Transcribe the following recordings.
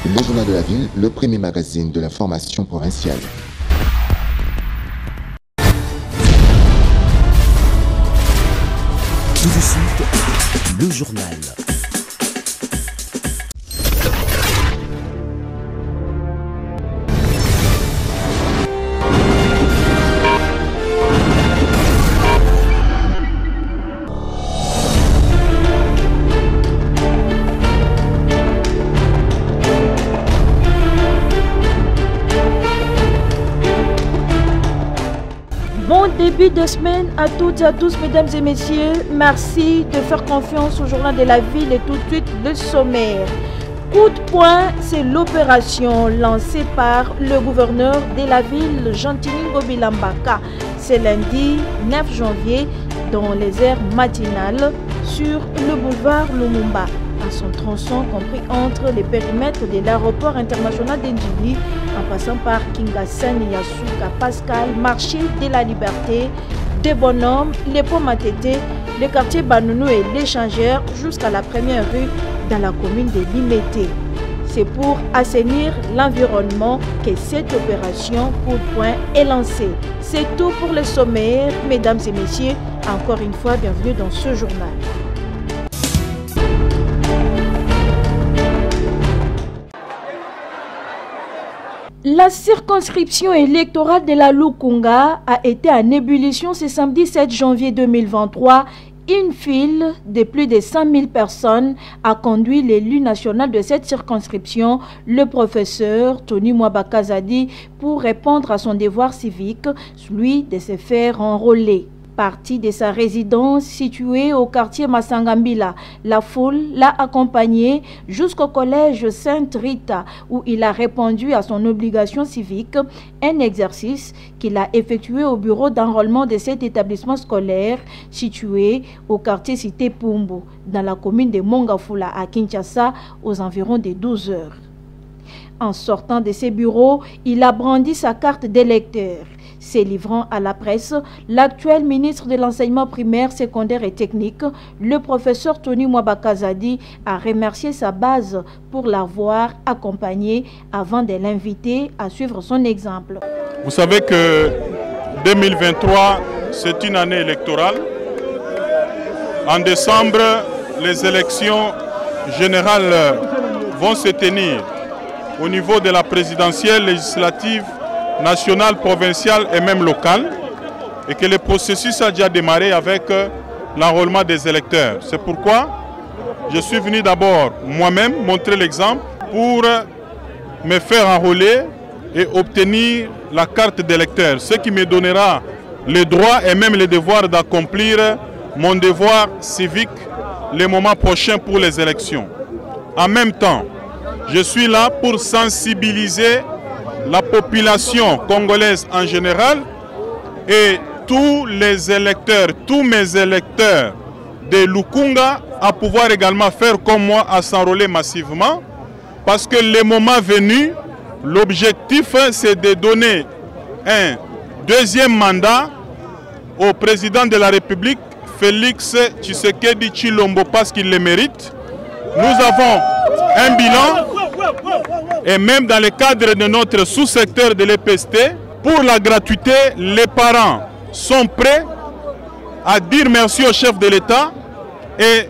Le Journal de la Ville, le premier magazine de l'information provinciale. Tout de suite, le journal. Bon début de semaine à toutes et à tous, mesdames et messieurs. Merci de faire confiance au Journal de la Ville et tout de suite le sommaire. Coup de poing, c'est l'opération lancée par le gouverneur de la ville, Jean-Tiningo Bilambaka. C'est lundi 9 janvier dans les aires matinales sur le boulevard Lumumba, à son tronçon compris entre les périmètres de l'aéroport international d'Indjili en passant par Kingasani, Yasuka, Pascal, Marché de la Liberté, des Bonhommes, les Pomatete, le quartier Banounou et l'Échangeur jusqu'à la première rue dans la commune de Limete. C'est pour assainir l'environnement que cette opération coup de poing est lancée. C'est tout pour le sommaire, mesdames et messieurs. Encore une fois, bienvenue dans ce journal. La circonscription électorale de la Lukunga a été en ébullition ce samedi 7 janvier 2023. Une file de plus de 100 000 personnes a conduit l'élu national de cette circonscription, le professeur Tony Mwabakazadi, pour répondre à son devoir civique, celui de se faire enrôler. Parti de sa résidence située au quartier Masangambila, la foule l'a accompagné jusqu'au collège Sainte-Rita où il a répondu à son obligation civique, un exercice qu'il a effectué au bureau d'enrôlement de cet établissement scolaire situé au quartier Cité Pumbo, dans la commune de Mongafula à Kinshasa, aux environs de 12 heures. En sortant de ses bureaux, il a brandi sa carte d'électeur. Se livrant à la presse, l'actuel ministre de l'enseignement primaire, secondaire et technique, le professeur Tony Mwabakazadi, a remercié sa base pour l'avoir accompagné avant de l'inviter à suivre son exemple. Vous savez que 2023, c'est une année électorale. En décembre, les élections générales vont se tenir au niveau de la présidentielle, législative, nationale, provinciale et même locale, et que le processus a déjà démarré avec l'enrôlement des électeurs. C'est pourquoi je suis venu d'abord moi-même montrer l'exemple pour me faire enrôler et obtenir la carte d'électeur, ce qui me donnera le droit et même le devoir d'accomplir mon devoir civique le moment prochain pour les élections. En même temps, je suis là pour sensibiliser la population congolaise en général et tous les électeurs, tous mes électeurs de Lukunga à pouvoir également faire comme moi, à s'enrôler massivement, parce que le moment venu, l'objectif c'est de donner un deuxième mandat au président de la République, Félix Tshisekedi Tshilombo, parce qu'il le mérite. Nous avons un bilan, et même dans le cadre de notre sous-secteur de l'EPST, pour la gratuité, les parents sont prêts à dire merci au chef de l'État et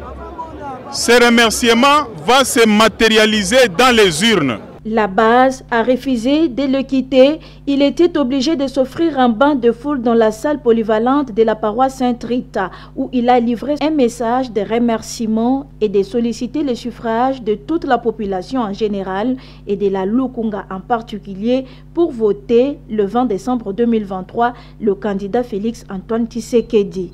ces remerciements vont se matérialiser dans les urnes. La base a refusé de le quitter. Il était obligé de s'offrir un bain de foule dans la salle polyvalente de la paroisse Sainte-Rita, où il a livré un message de remerciement et de solliciter le suffrage de toute la population en général et de la Lukunga en particulier pour voter le 20 décembre 2023 le candidat Félix Antoine Tshisekedi.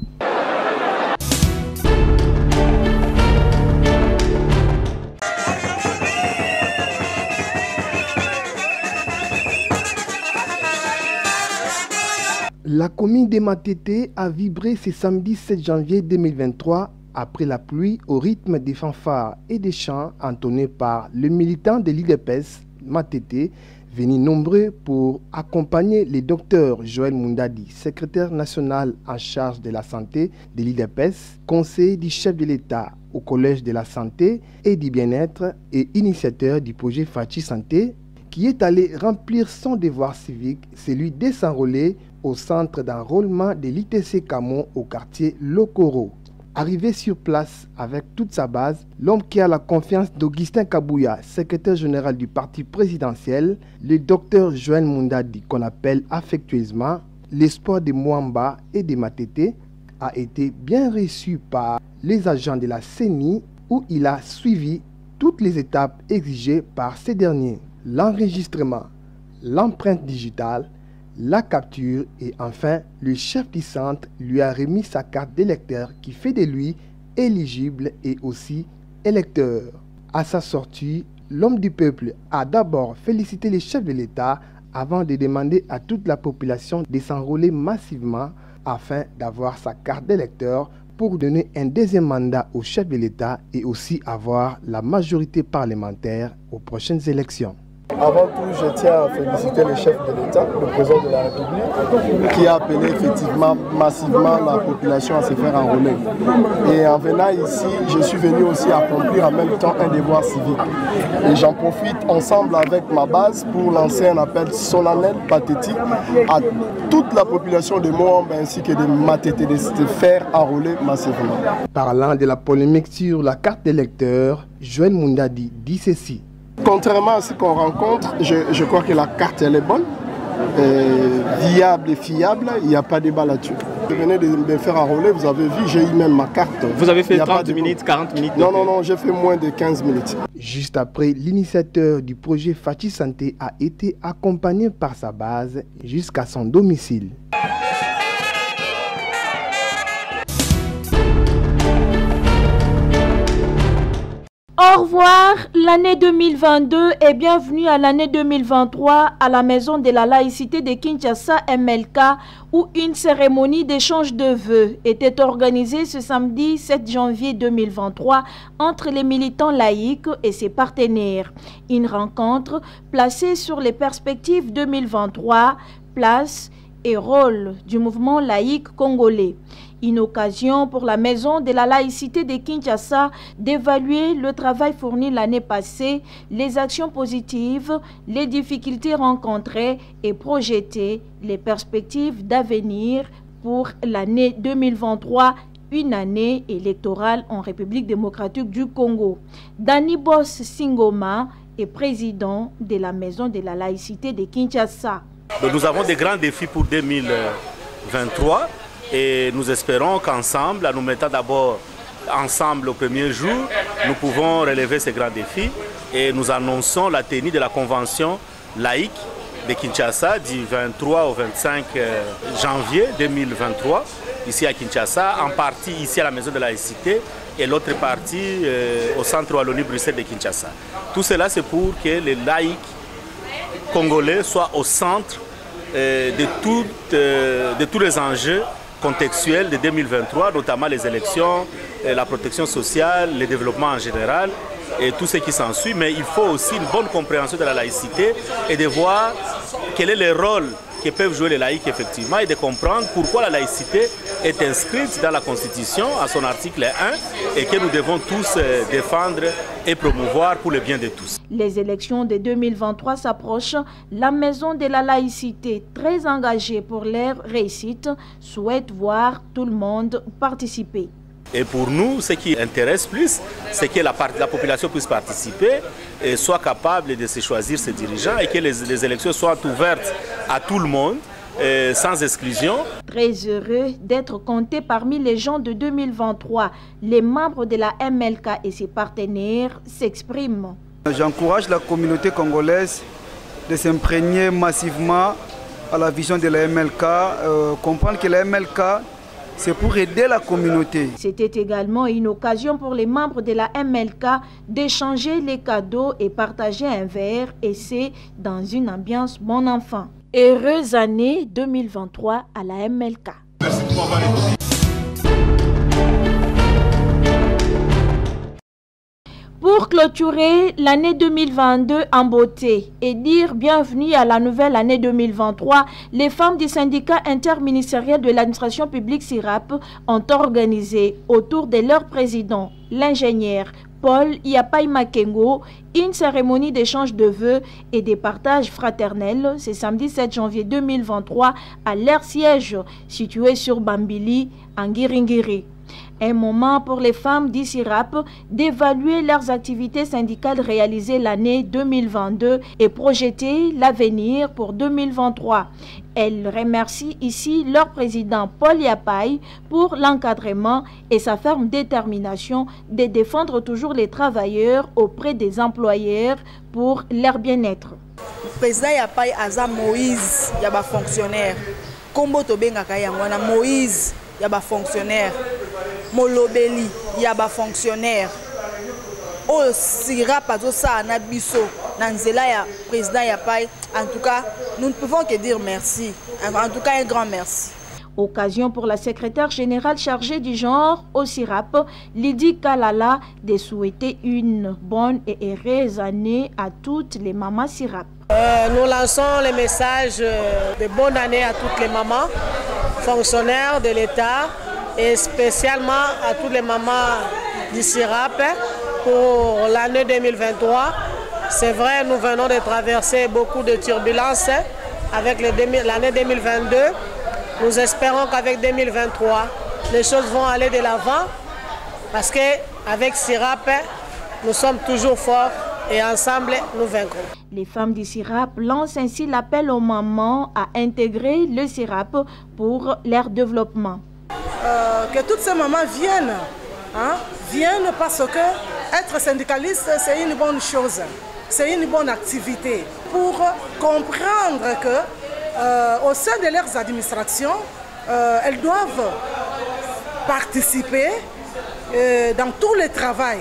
La commune de Matete a vibré ce samedi 7 janvier 2023 après la pluie au rythme des fanfares et des chants entonnés par le militant de l'IDPS Matete, venus nombreux pour accompagner le docteur Joël Mundadi, secrétaire national en charge de la santé de l'IDPS, conseiller du chef de l'État au Collège de la Santé et du Bien-être et initiateur du projet Fachi Santé, qui est allé remplir son devoir civique, celui de s'enrôler au centre d'enrôlement de l'ITC Camon au quartier Lokoro. Arrivé sur place avec toute sa base, l'homme qui a la confiance d'Augustin Kabouya, secrétaire général du parti présidentiel, le docteur Joël Mundadi, qu'on appelle affectueusement l'espoir de Mwamba et de Matete, a été bien reçu par les agents de la CENI où il a suivi toutes les étapes exigées par ces derniers. L'enregistrement, l'empreinte digitale, la capture et enfin le chef du centre lui a remis sa carte d'électeur qui fait de lui éligible et aussi électeur. À sa sortie, l'homme du peuple a d'abord félicité les chefs de l'État avant de demander à toute la population de s'enrôler massivement afin d'avoir sa carte d'électeur pour donner un deuxième mandat au chef de l'État et aussi avoir la majorité parlementaire aux prochaines élections. Avant tout, je tiens à féliciter le chef de l'État, le président de la République, qui a appelé effectivement massivement la population à se faire enrôler. Et en venant ici, je suis venu aussi accomplir en même temps un devoir civique. Et j'en profite ensemble avec ma base pour lancer un appel solennel, pathétique, à toute la population de Mwamba ainsi que de Matete de se faire enrôler massivement. Parlant de la polémique sur la carte d'électeur, Joël Mundadi dit ceci. Contrairement à ce qu'on rencontre, je crois que la carte elle est bonne, viable et fiable, il n'y a pas de débat là-dessus. Je venais de me faire enrôler, vous avez vu, j'ai eu même ma carte. Vous avez fait 30 minutes, 40 minutes? Non, j'ai fait moins de 15 minutes. Juste après, l'initiateur du projet Fachi Santé a été accompagné par sa base jusqu'à son domicile. Au revoir l'année 2022 et bienvenue à l'année 2023 à la Maison de la Laïcité de Kinshasa MLK où une cérémonie d'échange de vœux était organisée ce samedi 7 janvier 2023 entre les militants laïcs et ses partenaires. Une rencontre placée sur les perspectives 2023, place et rôle du mouvement laïque congolais. Une occasion pour la Maison de la Laïcité de Kinshasa d'évaluer le travail fourni l'année passée, les actions positives, les difficultés rencontrées et projeter les perspectives d'avenir pour l'année 2023, une année électorale en République démocratique du Congo. Dani Boss Singoma est président de la Maison de la Laïcité de Kinshasa. Nous avons des grands défis pour 2023. Et nous espérons qu'ensemble, en nous mettant d'abord ensemble au premier jour, nous pouvons relever ces grands défis. Et nous annonçons la tenue de la convention laïque de Kinshasa du 23 au 25 janvier 2023, ici à Kinshasa, en partie ici à la Maison de la Laïcité et l'autre partie au centre Wallonie-Bruxelles de Kinshasa. Tout cela, c'est pour que les laïcs congolais soient au centre de tous les enjeux contextuel de 2023, notamment les élections, la protection sociale, le développement en général et tout ce qui s'ensuit. Mais il faut aussi une bonne compréhension de la laïcité et de voir quel est le rôle que peuvent jouer les laïcs effectivement et de comprendre pourquoi la laïcité est inscrite dans la Constitution à son article 1 et que nous devons tous défendre et promouvoir pour le bien de tous. Les élections de 2023 s'approchent. La Maison de la Laïcité, très engagée pour leur réussite, souhaite voir tout le monde participer. Et pour nous, ce qui intéresse plus, c'est que la population puisse participer et soit capable de se choisir ses dirigeants et que les élections soient ouvertes à tout le monde, sans exclusion. Très heureux d'être compté parmi les gens de 2023. Les membres de la MLK et ses partenaires s'expriment. J'encourage la communauté congolaise de s'imprégner massivement à la vision de la MLK, comprendre que la MLK, c'est pour aider la communauté. C'était également une occasion pour les membres de la MLK d'échanger les cadeaux et partager un verre, et c'est dans une ambiance bon enfant. Heureuse année 2023 à la MLK. Pour Pour clôturer l'année 2022 en beauté et dire bienvenue à la nouvelle année 2023, les femmes du syndicat interministériel de l'administration publique SIRAP ont organisé autour de leur président, l'ingénieur Paul Yapai Makengo, une cérémonie d'échange de vœux et de partage fraternel ce samedi 7 janvier 2023 à leur siège situé sur Bambili, en Ngiringiri. Un moment pour les femmes d'ICIRAP d'évaluer leurs activités syndicales réalisées l'année 2022 et projeter l'avenir pour 2023. Elles remercient ici leur président Paul Yapai pour l'encadrement et sa ferme détermination de défendre toujours les travailleurs auprès des employeurs pour leur bien-être. Président Yapai aza Moïse yaba fonctionnaire. Kombo tobengaka yangwana Moïse yaba fonctionnaire. Molobeli yaba fonctionnaire. O sira pazo sa na biso nanzela ya président Yapai. En tout cas, nous ne pouvons que dire merci. En tout cas, un grand merci. Occasion pour la secrétaire générale chargée du genre au SIRAP, Lydie Kalala, de souhaiter une bonne et heureuse année à toutes les mamans SIRAP. Nous lançons le message de bonne année à toutes les mamans, fonctionnaires de l'État et spécialement à toutes les mamans du SIRAP pour l'année 2023. C'est vrai, nous venons de traverser beaucoup de turbulences avec l'année 2022. Nous espérons qu'avec 2023, les choses vont aller de l'avant parce qu'avec SIRAP, nous sommes toujours forts et ensemble, nous vaincrons. Les femmes du SIRAP lancent ainsi l'appel aux mamans à intégrer le SIRAP pour leur développement. Que toutes ces mamans viennent, viennent parce que être syndicaliste, c'est une bonne chose. C'est une bonne activité pour comprendre que au sein de leurs administrations, elles doivent participer dans tout le travail,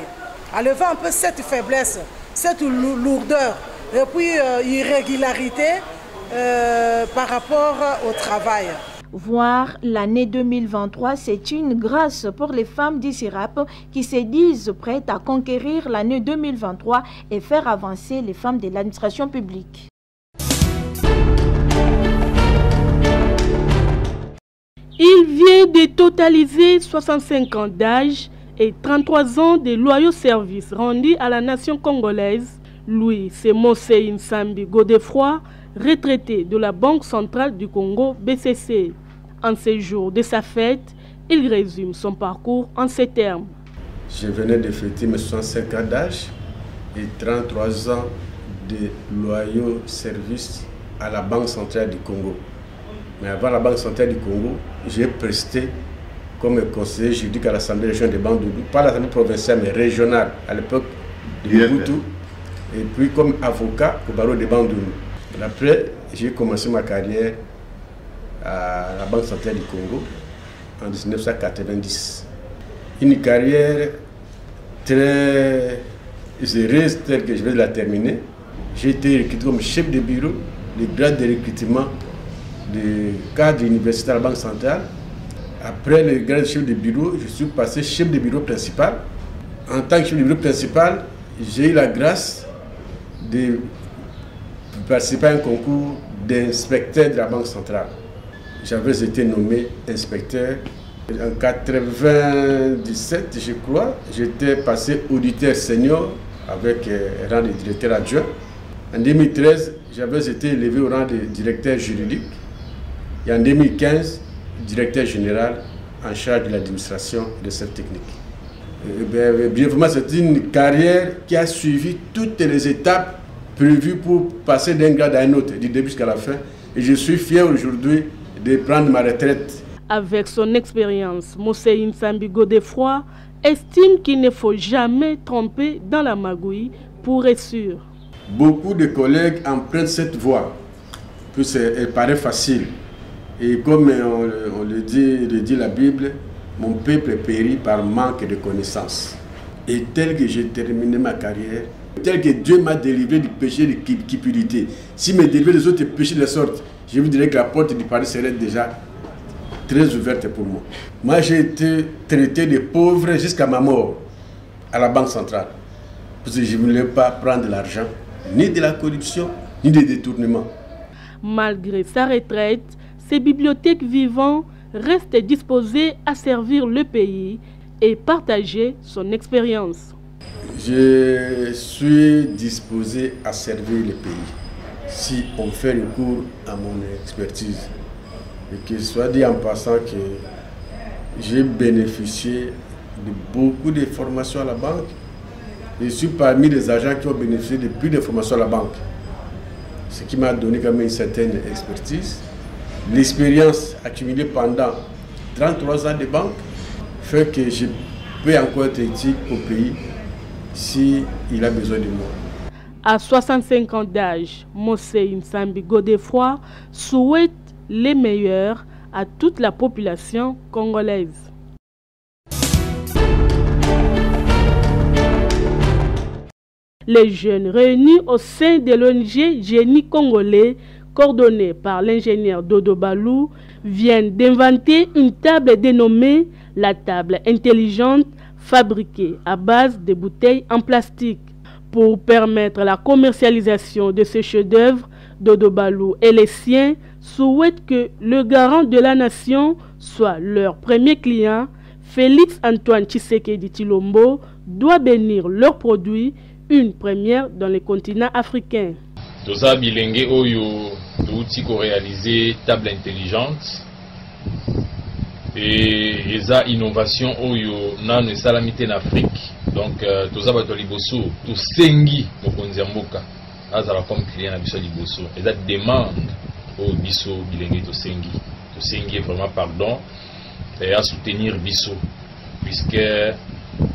à lever un peu cette faiblesse, cette lourdeur et puis irrégularité par rapport au travail. Voir l'année 2023, c'est une grâce pour les femmes d'ICIRAP qui se disent prêtes à conquérir l'année 2023 et faire avancer les femmes de l'administration publique. Il vient de totaliser 65 ans d'âge et 33 ans de loyaux services rendus à la nation congolaise. Lui, c'est Mosei Nsambi Godefroy, retraité de la Banque centrale du Congo, BCC. En ces jours de sa fête, il résume son parcours en ces termes. Je venais de fêter mes 65 ans d'âge et 33 ans de loyaux services à la Banque centrale du Congo. Mais avant la Banque centrale du Congo, j'ai presté comme conseiller juridique à l'Assemblée régionale de Bandundu, pas l'Assemblée provinciale mais régionale à l'époque de Mobutu, et puis comme avocat au barreau de Bandundu. Après, j'ai commencé ma carrière à la Banque centrale du Congo en 1990. Une carrière très heureuse telle que je vais la terminer. J'ai été recruté comme chef de bureau, le grade de recrutement du cadre universitaire à la Banque centrale. Après le grade de chef de bureau, je suis passé chef de bureau principal. En tant que chef de bureau principal, j'ai eu la grâce de participer à un concours d'inspecteur de la Banque centrale. J'avais été nommé inspecteur. En 1997, je crois, j'étais passé auditeur senior avec rang de directeur adjoint. En 2013, j'avais été élevé au rang de directeur juridique. Et en 2015, directeur général en charge de l'administration et de cette technique. Brièvement, c'est une carrière qui a suivi toutes les étapes prévues pour passer d'un grade à un autre, du début jusqu'à la fin. Et je suis fier aujourd'hui de prendre ma retraite. Avec son expérience, Mosei Nsambi Godefroy estime qu'il ne faut jamais tromper dans la magouille pour être sûr. Beaucoup de collègues empruntent cette voie, elle paraît facile. Et comme on le dit la Bible, mon peuple périt par manque de connaissances. Et tel que j'ai terminé ma carrière, tel que Dieu m'a délivré du péché de cupidité, s'il me délivrait des autres péchés de sorte, je vous dirais que la porte du paradis serait déjà très ouverte pour moi. Moi, j'ai été traité de pauvre jusqu'à ma mort à la Banque centrale. Parce que je ne voulais pas prendre de l'argent, ni de la corruption, ni des détournements. Malgré sa retraite, ces bibliothèques vivantes restent disposées à servir le pays et partager son expérience. Je suis disposé à servir le pays si on fait recours à mon expertise. Et qu'il soit dit en passant que j'ai bénéficié de beaucoup de formations à la banque. Je suis parmi les agents qui ont bénéficié de plus de formations à la banque. Ce qui m'a donné quand même une certaine expertise. L'expérience accumulée pendant 33 ans de banque fait que je peux encore être utile au pays s'il a besoin de moi. À 65 ans d'âge, Mosei Nsambi Godefroy souhaite les meilleurs à toute la population congolaise. Les jeunes réunis au sein de l'ONG Génie Congolais, coordonnée par l'ingénieur Dodo Balou, viennent d'inventer une table dénommée la table intelligente, fabriquée à base de bouteilles en plastique. Pour permettre la commercialisation de ce chef-d'œuvre, Dodo Balou et les siens souhaitent que le garant de la nation soit leur premier client. Félix Antoine Tshisekedi Tshilombo doit bénir leurs produits, une première dans le continent africain. Toza bilenge oyo touti ko réaliser table intelligente et eza innovation oyo nanu esalamite en Afrique. Donc toza bato liboso to sengi mokonzi mboka azala comme client na biso liboso. Eza demande au biso bilenge to sengi vraiment pardon et à soutenir biso puisque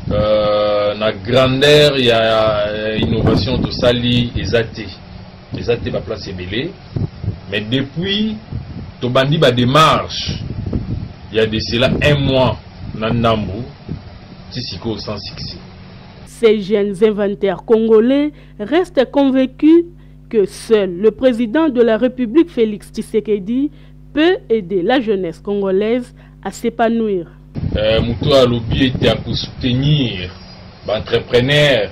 na grandeur il y a innovation to sali ezate ba place ebele mais depuis to bandi ba démarche il y a de cela un mois na Ndambu tisiko sans succès. Ces jeunes inventaires congolais restent convaincus que seul le président de la République Félix Tshisekedi peut aider la jeunesse congolaise à s'épanouir. Muto alobi était pour soutenir l'entrepreneur,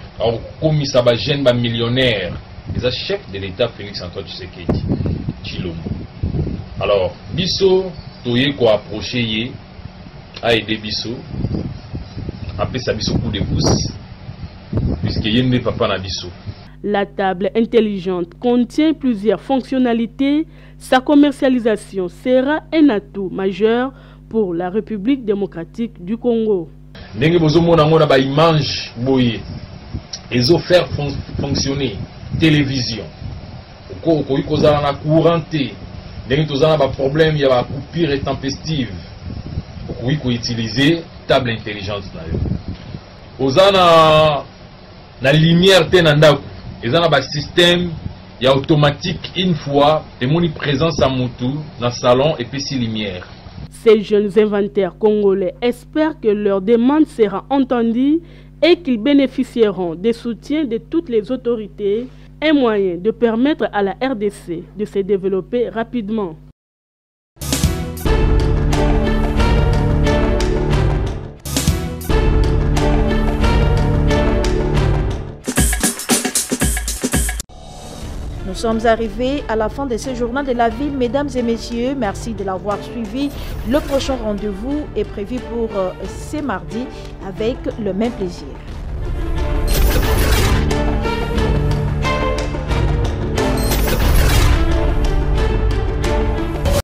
comme ça va jeune ba millionnaire, les chef de l'État Félix Antoine Tshisekedi Tshilombo. Alors biso toye ko approcher a aider biso après ça biso coup de pouce puisque yende papa na biso. La table intelligente contient plusieurs fonctionnalités. Sa commercialisation sera un atout majeur pour la République démocratique du Congo. Ndenge bozomona ngona ba image boye ezo faire fonctionner télévision. Oko ikozala na couranté. Ndenge tozana ba problème ya ba coupure intempestive. Oko iko utiliser table intelligente na yo. Ozana na lumière te na ndako. Ezana ba système ya automatique une fois témoin présence à mutu na salon et puis si lumière. Ces jeunes inventaires congolais espèrent que leur demande sera entendue et qu'ils bénéficieront des soutiens de toutes les autorités, un moyen de permettre à la RDC de se développer rapidement. Nous sommes arrivés à la fin de ce journal de la ville. Mesdames et messieurs, merci de l'avoir suivi. Le prochain rendez-vous est prévu pour ce mardi avec le même plaisir.